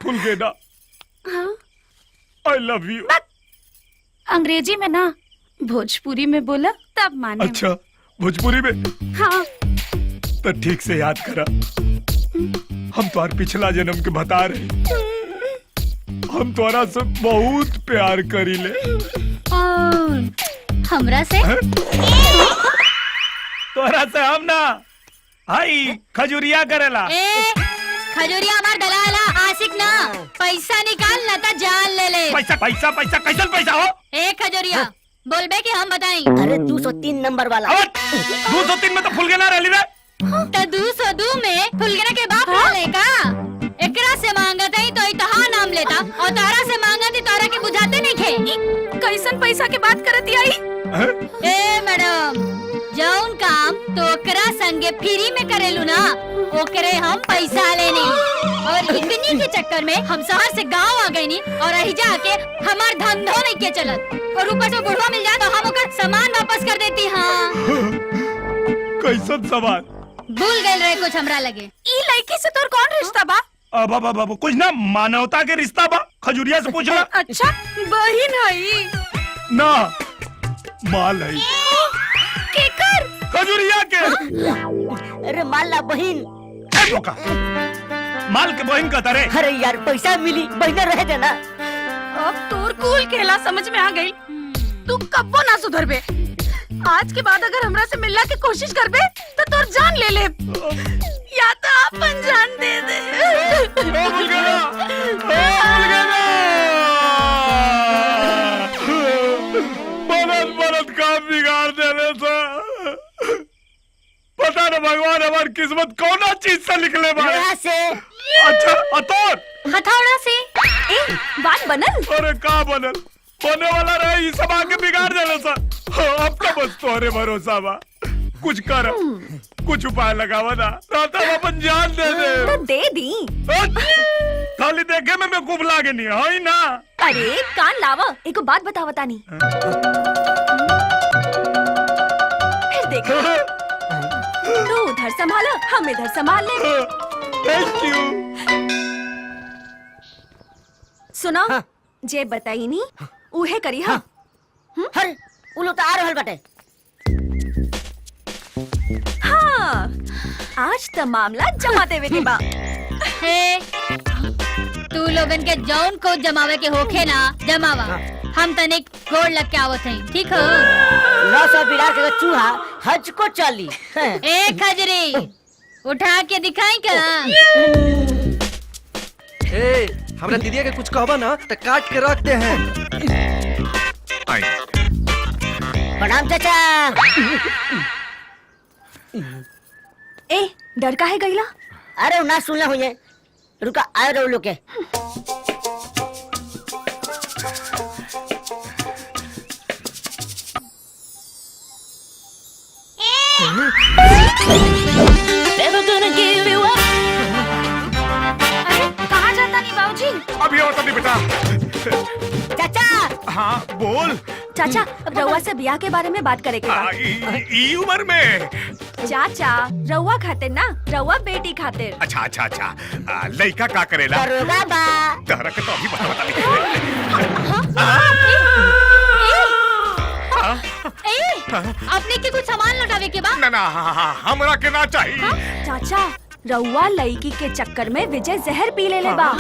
फुल गेना। हाँ? I love you. अंग्रेजी में ना, भोजपुरी में बोला तब माने। अच्छा, भोजपुरी में? हाँ। तो ठीक से याद करा, हम तुम्हार पिछला जन्म के बता रहे। हम तुम्हारा से बहुत प्यार करीले। हमरा से? तोरा से हम ना, हाई खजुरिया करेला। खजुरिया हमार दलाला आशिक ना। पैसा निकाल ना ता जान ले ले। पैसा पैसा पैसा कैसा पैसा हो? खजुरिया बोलबे कि हम बताई। अरे 203 नंबर वाला। 203 में तो फुल गेना रही रे। तो 202 में फुलगना के बाप रहले का? एकरा से मांगत है तो इतहा नाम लेता और तारा से मांगत है तारा के बुझाते नहीं खे। कैसन पैसा के बात करती आई? ए मैडम, जौन काम तो ओकरा संगे फ्री में करेलू ना, ओकरे हम पैसा लेनी। और इतनी के चक्कर में हम शहर से गांव आ गए नी और रही जाके हमार धंधो नहीं के चलत। और ऊपर से बुढ़वा मिल जाए तो हम ओकर सामान वापस कर देती। हाँ कैसन सामान? भूल गए रहे कुछ हमरा लगे। ई लड़की से तोर कौन रिश्ता बा? अब कुछ ना मानवता के रिश्ता बा। खजुरिया से पूछ ला। अच्छा, बहिन हई ना, माल है। केकर? खजुरिया के। अरे माल ना बहिन। माल के बहिन का तारे। अरे यार पैसा मिली, बहिना रह देना। अब तोर कूल खेला समझ में आ गई। तू कब्बो ना सुधरबे। आज के बाद अगर हमरा से मिलने की कोशिश करबे तो तोर जान ले ले, या तो अपन जान दे दे। बनत काम बिगाड़ देने से। पता न भगवान हमारी किस्मत कौन चीज से निकले बारे से। अच्छा, अतोर हथौड़ा से। बात बनल? अरे का बनल? बने वाला रहे, ये सब आके बिगाड़ देने से। अब तो बस तोरे भरोसा बा। कुछ कर, कुछ उपाय लगावा ना, तो अपन जान दे दे। तो दे दी। खाली देखे में मैं खूब लागे नहीं है ना। अरे कान लावा, एको बात बतावा तानी। फिर देख, तू उधर संभाला, हम इधर संभाल ले। Thank you. सुनो, जे बताई नी उहे करी। हाँ हर उलो तो आ रहल बाटे। हाँ, आज तो मामला जमा देवे के बा। तू लोगन के जौन को जमावे के होखे ना, जमावा। हम तनिक गोड़ लग के आवत हैं, ठीक हो? 900 बिरार के चूहा हज को चली। खजरी उठा के दिखाई का। हमरा दीदिया के कुछ कहबा ना तो काट के रख दे हैं। प्रणाम चाचा। डर काहे गईला? अरे ना सुनला हुई, रुका आए रहो लोग के। कहाँ जाता नहीं बाबूजी? अभी होता नहीं बेटा। चाचा। हाँ बोल। चाचा, रउआ से ब्याह के बारे में बात करेंगे। ई उम्र में? चाचा, रउआ खातिर ना, रउआ बेटी खातिर। अच्छा अच्छा अच्छा, लड़का का करेला? दरोगा बा। तहरा के तो अभी बता अपने के कुछ सामान लौटावे के बाद? ना हमरा के ना चाहिए। चाचा, रउआ लड़की के चक्कर में विजय जहर पी ले बा।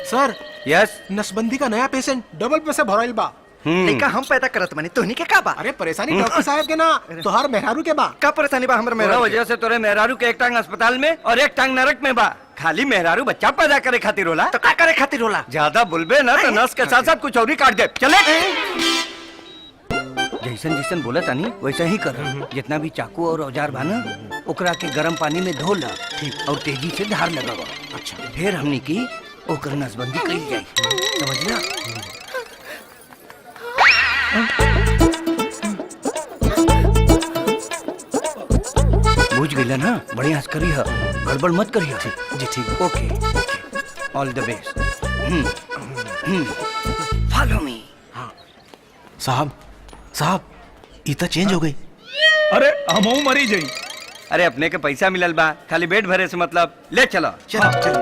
सर, यस, नसबंदी का नया पेशेंट डबल पैसे भराइल बा। लइका हम पैदा करत मानी तोहनी के का बा? अरे परेशानी डॉक्टर साहब के ना, तोहार मेहरारू के बा। का परेशानी बा हमर मेहरारू वजह से तोरे मेहरारू के एक टांग अस्पताल में और एक टांग नरक में बा। खाली मेहरारू बच्चा पैदा करे खातिर होला। तो का करे खातिर होला? ज्यादा बोलबे ना तो नस के साथ साथ कुछ और ही काट दे। चले। जैसन जैसन बोला तानी वैसा ही कर। जितना भी चाकू और औजार बा ना, ओकरा के गर्म पानी में धो ला और तेजी से धार लगावा। अच्छा, फिर हमनी की ओकर नसबंदी कइल जाई, समझला? बुझ गइला ना? बढ़िया से करी है, गड़बड़ मत करी है। जी ठीक, ओके ओके, ऑल द बेस्ट। Follow me. साहब साहब इतना चेंज हो गई। अरे हमहू मरी जाई। अरे अपने के पैसा मिलल बा, खाली पेट भरे से मतलब, ले चलो। चलो चलो।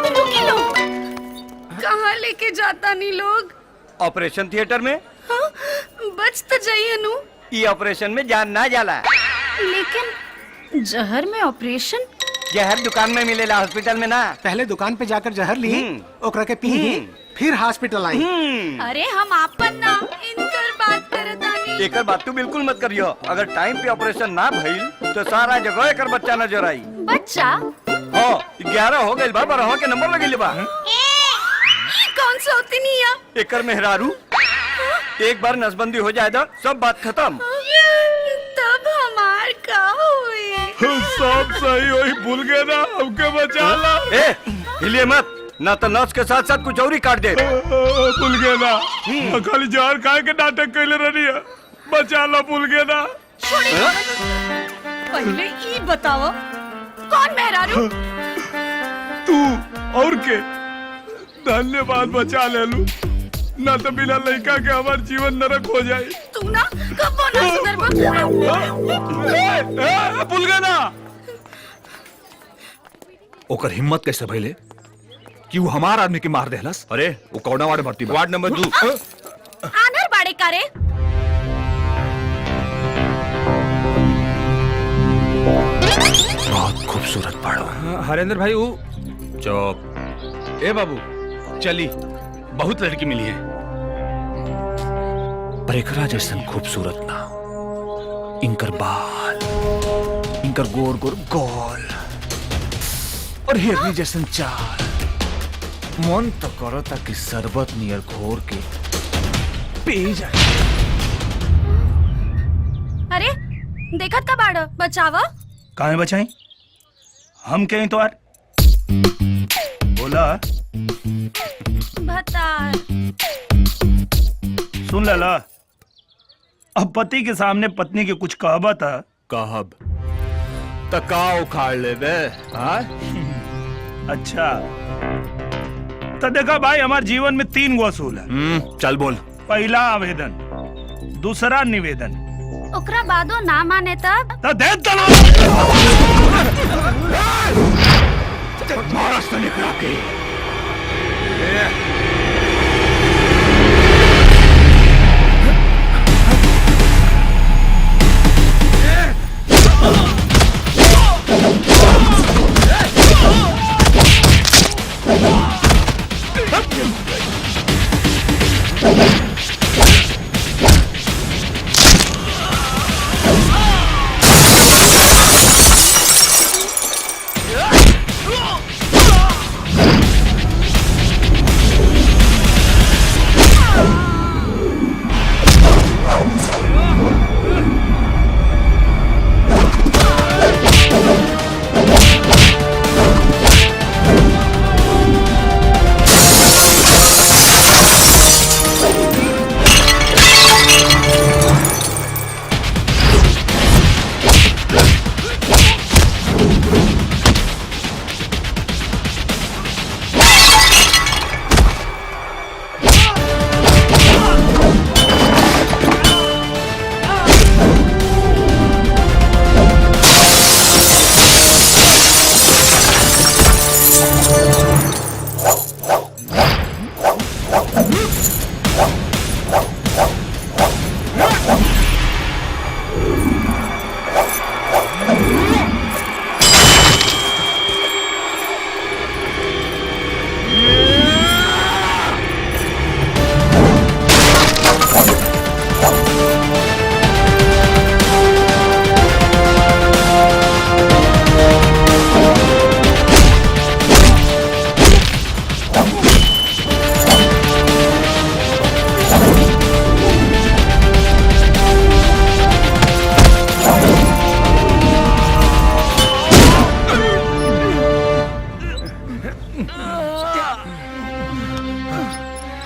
रुकी लोग, कहाँ लेके जाता नहीं लोग? ऑपरेशन थिएटर में। हाँ, बच तो जाइए नु। ये ऑपरेशन में जान ना जाला। लेकिन जहर में ऑपरेशन? जहर दुकान में मिलेला, हॉस्पिटल में ना। पहले दुकान पे जाकर जहर ली, ओकरा के पी, फिर हॉस्पिटल आई। अरे हम आपन ना इनकर बात करतानी। एकर बात तू बिल्कुल मत करियो। अगर टाइम पे ऑपरेशन ना भइल तो सारा जगह एकर बच्चा नजर आई। बच्चा? हाँ, 11 हो गइल बा, 12 के नंबर लगेले बा। कौन सा होती नहीं है? एकर मेहरारू। एक बार नसबंदी हो जाए तो सब बात खत्म। तब हमार का हुई? सब सही वही भूल गए ना, हमके बचा ला। ए, हिलिए मत, ना तो नस के साथ साथ कुछ और ही काट दे। भूल गए ना, खाली जहर खाए के नाटक कैले रही है। बचा ला, भूल गए ना। पहले ई बताओ, कौन मेहरारू? तू और के धन्यवाद, बचा ले लू, ना तो बिना लड़का के हमार जीवन नरक हो जाए। तू ना कब ना सुधरबा? भूल गए ना। ओकर हिम्मत कैसे भइले कि वो हमार आदमी के मार देहलस? अरे वो कौना वार्ड भर्ती बा? Ward number 2। आनर बाड़े कारे? बहुत खूबसूरत पाड़ो। हरेंद्र भाई वो चुप। ए बाबू चली, बहुत लड़की मिली है पर एकरा जैसन खूबसूरत ना। इनकर बाल, इनकर गोर गोर गोल और हिरनी जैसन चाल, मन तो करो ताकि शरबत नियर घोर के पी जाए। अरे देखत का बाड़, बचावा। कहाँ बचाई? हम कहीं तो यार बोला। बता। सुन लाला, अब पति के सामने पत्नी के कुछ कहबा था। कहब तका उखाड़ ले बे। अच्छा तो देखा भाई, हमारे जीवन में 3 गो असूल है। चल बोल। पहला आवेदन, दूसरा निवेदन, ओकरा बादो ना माने तब? तो दे दलो। महाराष्ट्र निकला के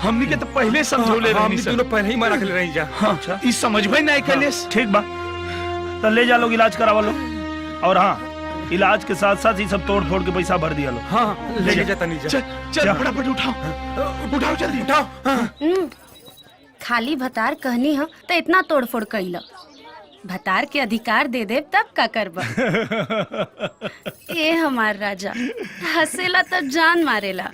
हमनी के तो पहले समझौले हम दोनों पहले ही मना कर रही जा। अच्छा, इस समझ में नहीं कैले। ठीक बा, तो ले जा लोग, इलाज करावा लो। और हाँ, इलाज के साथ साथ ही सब तोड़ फोड़ के पैसा भर दिया लो। हाँ ले जा तनी जा। चल फटाफट उठाओ उठाओ जल्दी उठाओ। खाली भतार कहनी है तो इतना तोड़फोड़ कैल, भतार के अधिकार दे दे तब का करब। ए हमार राजा हंसेला तब जान मारेला।